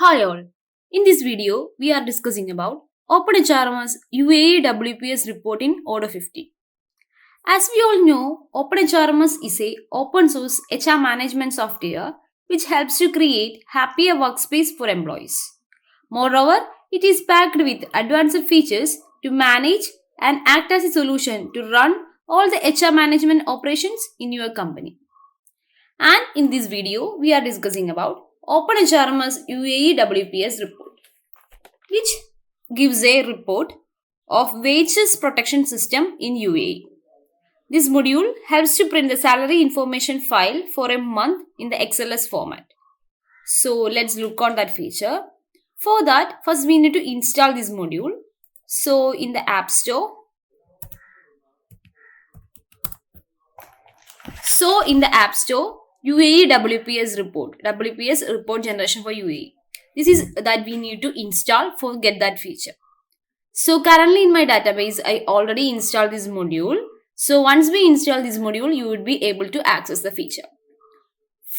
Hi all. In this video, we are discussing about OpenHRMS UAE WPS report in Odoo 50. As we all know, OpenHRMS is a open source HR management software which helps to create happier workspace for employees. Moreover, it is packed with advanced features to manage and act as a solution to run all the HR management operations in your company. And in this video, we are discussing about OpenHRMS UAE WPS report, which gives a report of wages protection system in UAE. This module helps to print the salary information file for a month in the XLS format. So let's look on that feature. For that, first we need to install this module. So in the App Store, UAE WPS report generation for UAE. This is that we need to install for get that feature. So currently in my database, I already installed this module. So once we install this module, you would be able to access the feature.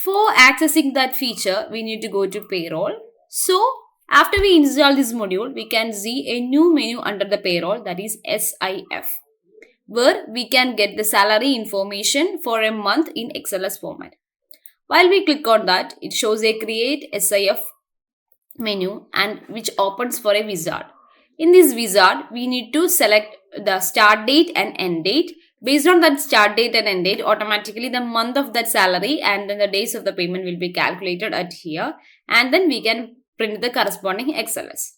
For accessing that feature, we need to go to payroll. So after we install this module, we can see a new menu under the payroll, that is SIF, where we can get the salary information for a month in XLS format. While we click on that, it shows a create SIF menu and which opens for a wizard. In this wizard, we need to select the start date and end date. Based on that start date and end date, automatically the month of that salary and then the days of the payment will be calculated at here, and then we can print the corresponding XLS.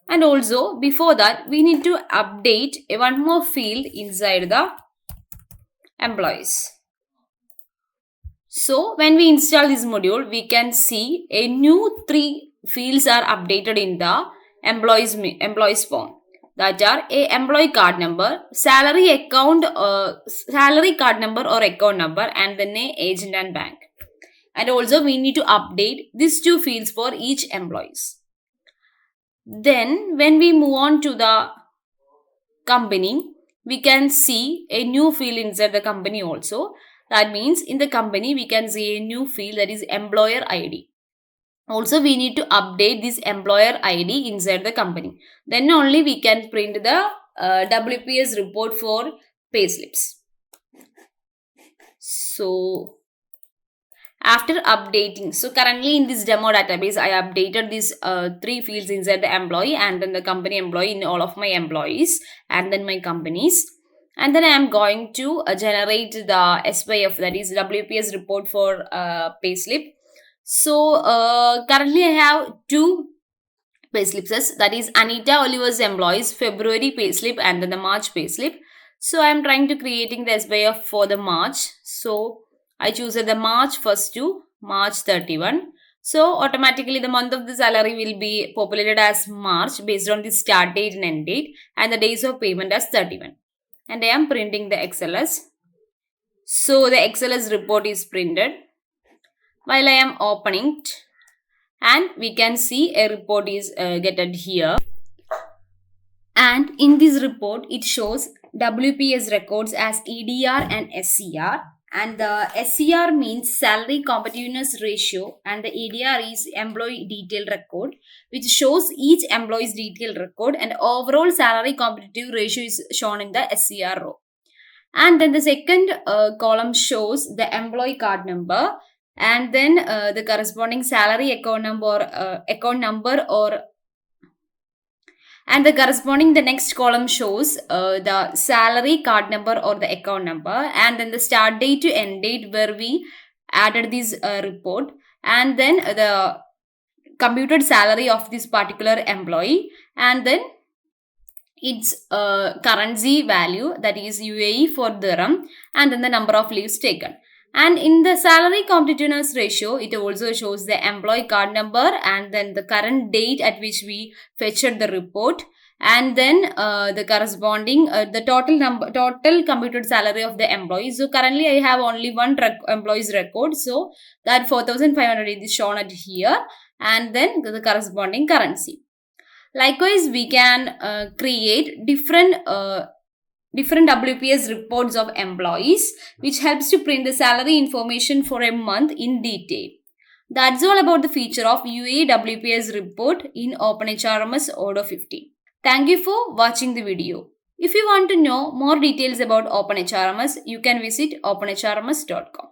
And also before that, we need to update one more field inside the employees. So when we install this module, we can see a new 3 fields are updated in the employees form. That are a employee card number, salary card number or account number, and then a agent and bank. And also we need to update these 2 fields for each employees. Then when we move on to the company, we can see a new field inside the company also. That means in the company we can see a new field, that is employer ID. Also we need to update this employer ID inside the company. Then only we can print the WPS report for payslips. So after updating, so currently in this demo database, I updated these 3 fields inside the employee and then the company employee in all of my employees and then my companies. And then I am going to generate the SYF, that is WPS report for payslip. So currently I have 2 payslips, that is Anita Oliver's employees February payslip and then the March payslip. So I am trying to creating the SYF for the March. So I choose the March 1st to March 31. So automatically the month of the salary will be populated as March based on the start date and end date, and the days of payment as 31. And I am printing the XLS. So the XLS report is printed. While I am opening it, and we can see a report is getted here. And in this report, it shows WPS records as EDR and SCR. And the SCR means salary competitiveness ratio, and the EDR is employee detail record, which shows each employee's detailed record, and overall salary competitive ratio is shown in the SCR row. And then the second column shows the employee card number, and then the corresponding salary account number and the corresponding the next column shows the salary card number or the account number, and then the start date to end date where we added this report, and then the computed salary of this particular employee, and then its currency value, that is UAE for dirham, and then the number of leaves taken. And in the salary competitiveness ratio, it also shows the employee card number and then the current date at which we fetched the report, and then the corresponding the total computed salary of the employee. So currently I have only one employee's record, so that 4,500 is shown at here, and then the corresponding currency. Likewise, we can create different WPS reports of employees, which helps to print the salary information for a month in detail. That's all about the feature of UAE WPS report in OpenHRMS Odoo 15. Thank you for watching the video. If you want to know more details about OpenHRMS, you can visit openhrms.com.